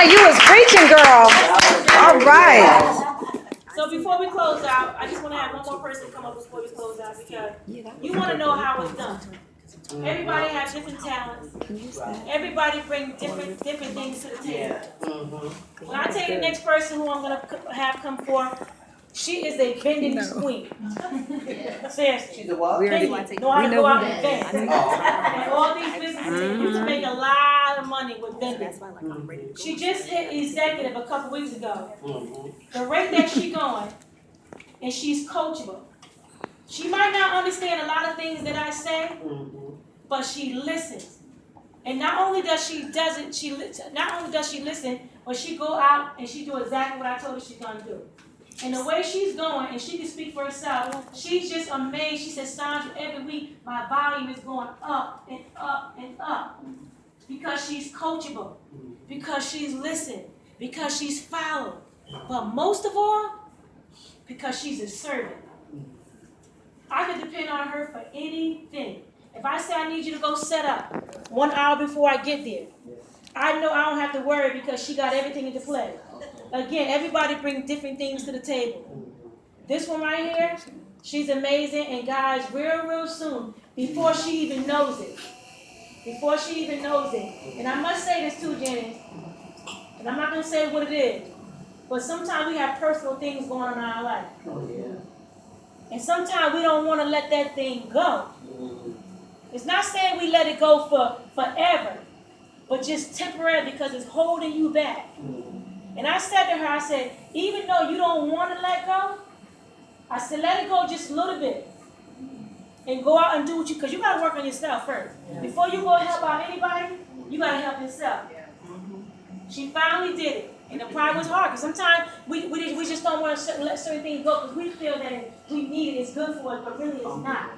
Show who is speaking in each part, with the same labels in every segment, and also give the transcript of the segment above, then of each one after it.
Speaker 1: like you was preaching, girl. All right.
Speaker 2: So before we close out, I just want to have one more person come up before we close out because you want to know how it's done. Everybody has different talents. Everybody brings different things to the table. When I tell you the next person who I'm gonna have come forth, she is a vending queen. Seriously.
Speaker 3: She's a what?
Speaker 2: Vending. Know how to go out and vend. And all these businesses, you can make a lot of money with vending. She just hit executive a couple weeks ago. The rate that she's going, and she's coachable. She might not understand a lot of things that I say, but she listens. And not only does she listen, but she go out and she do exactly what I told her she's gonna do. And the way she's going, and she can speak for herself, she's just amazed. She says, Sandra, every week my volume is going up and up and up. Because she's coachable, because she's listened, because she's followed. But most of all, because she's a servant. I can depend on her for anything. If I say I need you to go set up 1 hour before I get there, I know I don't have to worry because she got everything into play. Again, everybody brings different things to the table. This one right here, she's amazing. And guys, real soon, before she even knows it, and I must say this too, Janice, and I'm not going to say what it is, but sometimes we have personal things going on in our life. And sometimes we don't want to let that thing go. It's not saying we let it go for forever, but just temporary because it's holding you back. And I said to her, I said, even though you don't want to let go, I said, let it go just a little bit. And go out and do what you, because you got to work on yourself first. Before you go help out anybody, you got to help yourself. She finally did it. And the pride was hard, because sometimes we just don't want to let certain things go because we feel that we need it, it's good for us, but really it's not.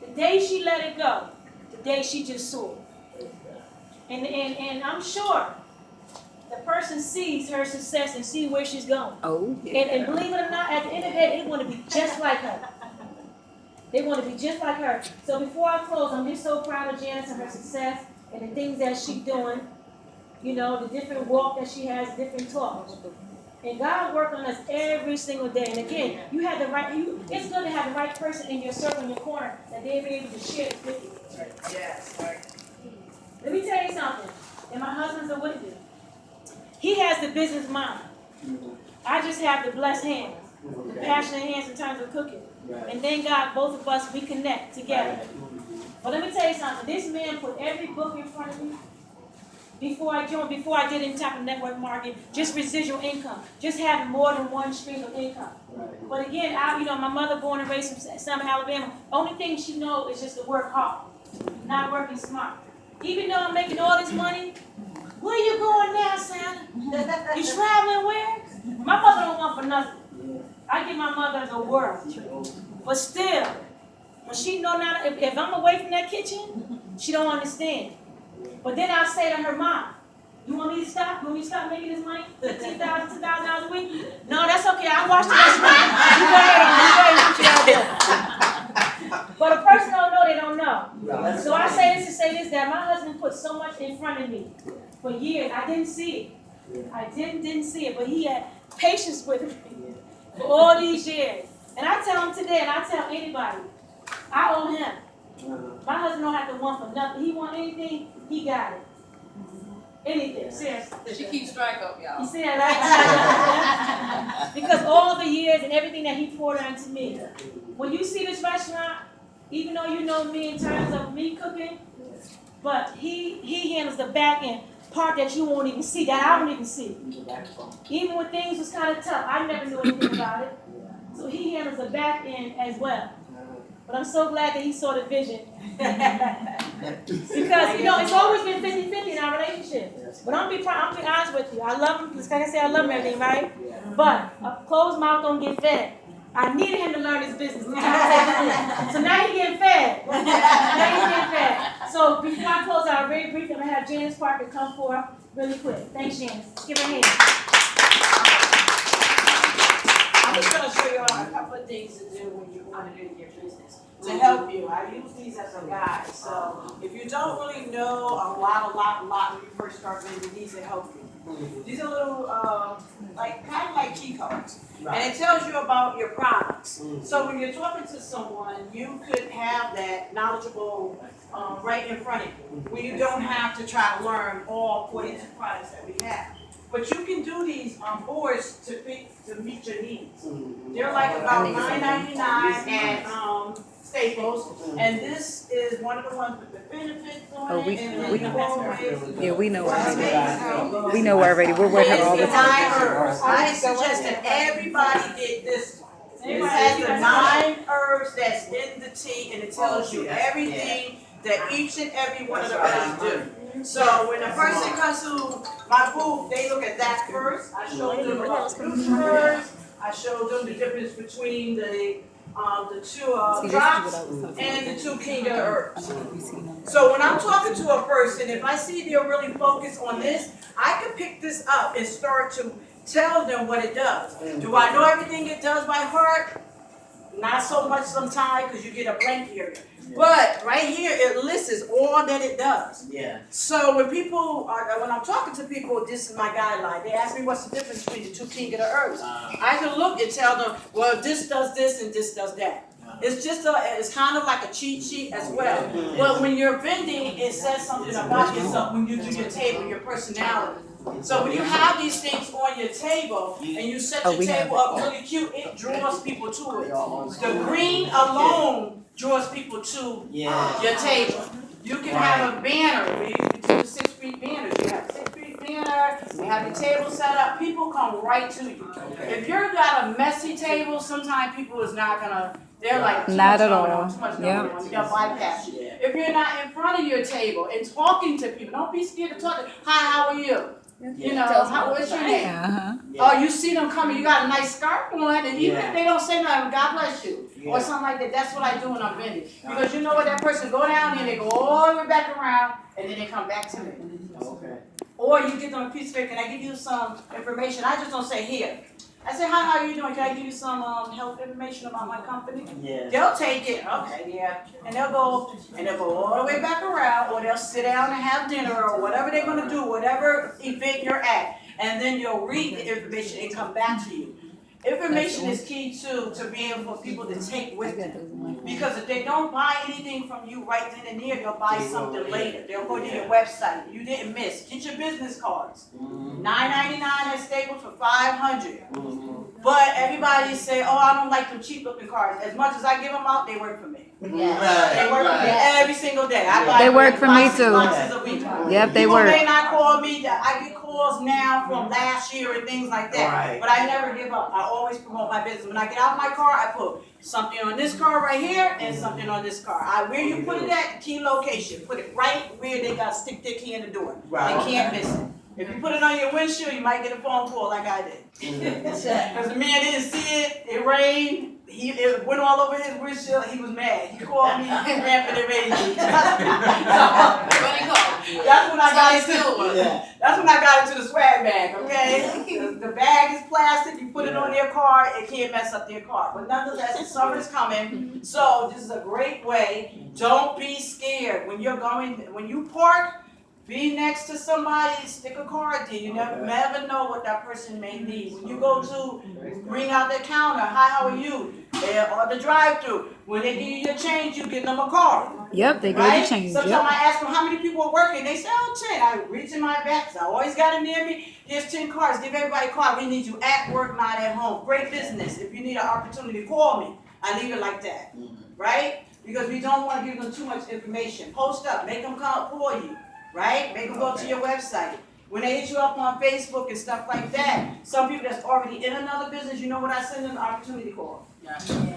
Speaker 2: The day she let it go, the day she just soared. And I'm sure the person sees her success and sees where she's going. Oh, yeah. And believe it or not, at the end of the day, they want to be just like her. They want to be just like her. So before I close, I'm just so proud of Janice and her success and the things that she's doing. You know, the different walk that she has, different talks. And God works on us every single day. And again, you have the right, it's good to have the right person in your circle, in your corner, that they'll be able to share it with you. Yes, right. Let me tell you something. And my husband's a witness. He has the business mind. I just have the blessed hands, the passionate hands in terms of cooking. And thank God both of us, we connect together. But let me tell you something. This man put every book in front of me. Before I did any type of network marketing, just residual income, just having more than one stream of income. But again, my mother born and raised from Selma, Alabama. Only thing she knows is just to work hard, not working smart. Even though I'm making all this money, where you going now, Sandra? You traveling where? My mother don't want for nothing. I give my mother the world. But still, when she know now, if I'm away from that kitchen, she don't understand. But then I say to her, Mom, you want me to stop? You want me to stop making this money? $15,000, $2,000 a week? No, that's okay. I'll watch the rest of it. You go ahead on. But a person don't know, they don't know. So I say this to say this, that my husband put so much in front of me for years. I didn't see it. I didn't see it, but he had patience with me for all these years. And I tell him today, and I tell anybody, I owe him. My husband don't have to want for nothing. He want anything, he got it. Anything, seriously.
Speaker 4: She keeps strike up, y'all.
Speaker 2: You see that, right? Because all the years and everything that he poured into me. When you see this restaurant, even though you know me in terms of me cooking, but he handles the back end part that you won't even see, that I don't even see. Even when things was kind of tough, I never knew anything about it. So he handles the back end as well. But I'm so glad that he saw the vision. Because, it's always been 50-50 in our relationship. But I'm being honest with you. I love him. Like I said, I love him and everything, right? But a closed mouth don't get fed. I needed him to learn his business. So now he's getting fed. So before I close out, very briefly, I'm going to have Janice Parker come forth really quick. Thanks, Janice. Give her a hand.
Speaker 5: I'm just going to show you all a couple of things to do when you want to do your business to help you. I use these as a guide. So if you don't really know a lot when you first start, maybe these will help you. These are little, kind of like key cards. And it tells you about your products. So when you're talking to someone, you could have that knowledgeable right in front of you, where you don't have to try to learn all 42 products that we have. But you can do these boards to meet your needs. They're like about $9.99 at Staples, and this is one of the ones with the benefits on it.
Speaker 1: Yeah, we know already. We know already. We're with her all the time.
Speaker 5: I suggest that everybody get this one. It has the 9 herbs that's in the tea, and it tells you everything that each and every one of the herbs do. So when a person comes to my booth, they look at that first. I show them about the herbs. I show them the difference between the 2 drops and the 2 king of herbs. So when I'm talking to a person, if I see they're really focused on this, I can pick this up and start to tell them what it does. Do I know everything it does by heart? Not so much sometimes, because you get a blank area. But right here, it lists all that it does.
Speaker 3: Yeah.
Speaker 5: So when I'm talking to people, this is my guideline. They ask me what's the difference between the 2 king of the herbs. I can look and tell them, well, this does this and this does that. It's it's kind of like a cheat sheet as well. But when you're vending, it says something about yourself when you do your table, your personality. So when you have these things on your table and you set your table up really cute, it draws people to it. The green alone draws people to your table. You can have a banner. You can do the 6 feet banners. You have a 6 feet banner. You have your table set up. People come right to you. If you've got a messy table, sometimes people is not gonna. They're like
Speaker 1: not at all.
Speaker 5: Too much going on. They'll bypass you. If you're not in front of your table and talking to people, don't be scared to talk. Hi, how are you? You know, what's your name? Oh, you see them coming, you got a nice scarf on, and even if they don't say nothing, God bless you, or something like that, that's what I do when I'm vending. Because you know what, that person go down here, they go all the way back around, and then they come back to me.
Speaker 3: Okay.
Speaker 5: Or you give them a piece of paper, can I give you some information? I just don't say here. I say, hi, how are you doing? Can I give you some health information about my company?
Speaker 3: Yeah.
Speaker 5: They'll take it, okay, yeah. And they'll go all the way back around, or they'll sit down and have dinner, or whatever they're gonna do, whatever event you're at. And then you'll read the information and come back to you. Information is key too, to be able for people to take with them. Because if they don't buy anything from you right then and there, they'll buy something later. They'll go to your website. You didn't miss. Get your business cards. $9.99 at Staples for $500. But everybody say, oh, I don't like them cheap looking cards. As much as I give them out, they work for me. They work for me every single day. I buy
Speaker 1: They work for me too.
Speaker 5: boxes a week.
Speaker 1: Yep, they
Speaker 5: People
Speaker 1: work.
Speaker 5: may not call me. I get calls now from last year and things like that.
Speaker 3: Right.
Speaker 5: But I never give up. I always promote my business. When I get out of my car, I put something on this car right here and something on this car. Where you put it at, key location. Put it right where they got to stick their key in the door.
Speaker 3: Right.
Speaker 5: They can't miss it. If you put it on your windshield, you might get a phone call like I did. Because the man didn't see it, it rained, it went all over his windshield, he was mad. He called me and ran for the radio. That's when I got into the swag bag, okay? The bag is plastic, you put it on their car, it can't mess up their car. But nonetheless, the summer's coming, so this is a great way. Don't be scared. When you park, be next to somebody, stick a card there. You never know what that person may need. When you go to bring out the counter, hi, how are you? Or the drive-through. When they give you your change, you give them a card.
Speaker 1: Yep, they give
Speaker 5: right?
Speaker 1: you change.
Speaker 5: Sometimes I ask them how many people are working. They say, 10. I reach in my back. I always got it near me. Here's 10 cards. Give everybody a card. We need you at work, not at home. Great business. If you need an opportunity, call me. I leave it like that. Right? Because we don't want to give them too much information. Post up. Make them call you. Right? Make them go to your website. When they hit you up on Facebook and stuff like that, some people that's already in another business, you know what I send them? An opportunity call.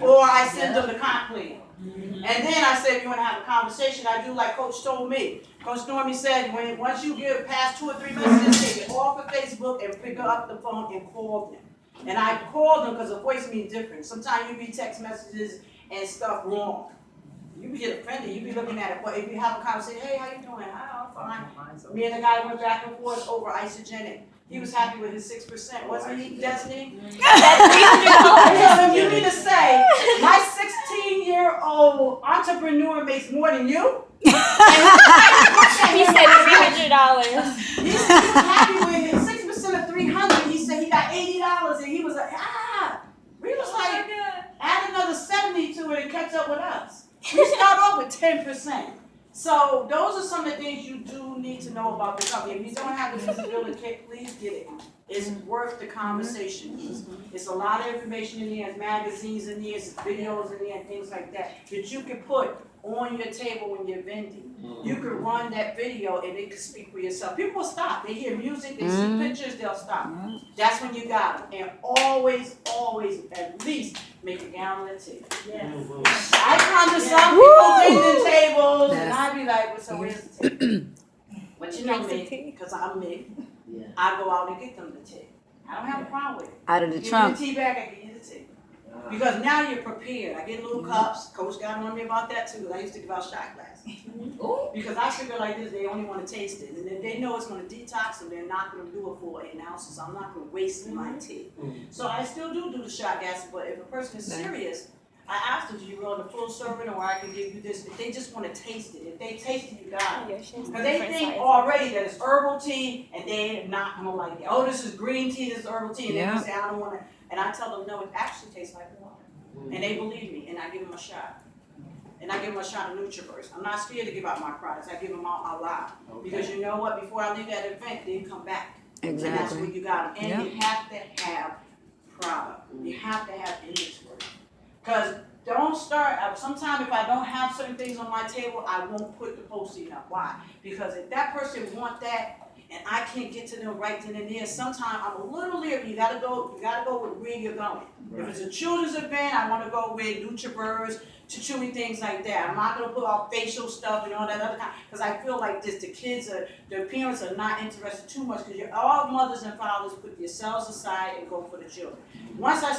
Speaker 5: Or I send them the comp plan. And then I said, if you want to have a conversation, I do like Coach told me. Coach Stormy said, once you get past 2 or 3 messages, take it off of Facebook and pick up the phone and call them. And I called them because the voice means different. Sometimes you read text messages and stuff wrong. You be get offended, you be looking at it, but if you have a conversation, hey, how you doing? I'm fine. Me and the guy went back and forth over isogenic. He was happy with his 6%, wasn't he, Destiny? You need to say, my 16-year-old entrepreneur makes more than you?
Speaker 4: He said $300.
Speaker 5: He was happy with his 6%. up with us. We start off with 10%. So those are some of the things you do need to know about the company. If you don't have the visibility, please get it. It's worth the conversation. It's a lot of information in there, there's magazines in there, there's videos in there, and things like that you can put on your table when you're vending. You can run that video and it can speak for yourself. People will stop. They hear music, they see pictures, they'll stop. That's when you got them. And always, at least make a gallon of tea.
Speaker 2: Yes.
Speaker 5: I come to some people vending tables and I be like, well, so where's the tea? But you know me, because I'm me. I go out and get them the tea. I don't have a problem with it.
Speaker 1: Out of the
Speaker 5: Give me
Speaker 1: trunk.
Speaker 5: the tea bag, I give you the tea. Because now you're prepared. I get little cups. Coach got on me about that too. I used to give out shot glasses. Because I figure like this, they only want to taste it. And then they know it's going to detox them. They're not going to do it for 8 ounces. So I'm not going to waste my tea. So I still do the shot glasses. But if a person is serious, I ask them, do you want the full serving or I can give you this? If they just want to taste it. If they taste it, you got it. Because they think already that it's herbal tea and they're not going to like it. Oh, this is green tea, this is herbal tea. And they're going to say, I don't want to. And I tell them, no, it actually tastes like water. And they believe me, and I give them a shot. And I give them a shot of NutriBurst. I'm not scared to give out my products. I give them out loud. Because you know what? Before I leave that event, they come back.
Speaker 1: Exactly.
Speaker 5: And that's where you got them. And you have to have product. You have to have inventory. Because don't start, sometimes if I don't have certain things on my table, I won't put the posting up. Why? Because if that person want that, and I can't get to them right then and there, sometimes I'm a little leery. You gotta go with where you're going. Right. If it's a children's event, I wanna go with NutriBurst, chewy things like that. I'm not gonna put out facial stuff and all that other kind, because I feel like this, the parents are not interested too much, because all mothers and fathers put yourselves aside and go for the children. Once I start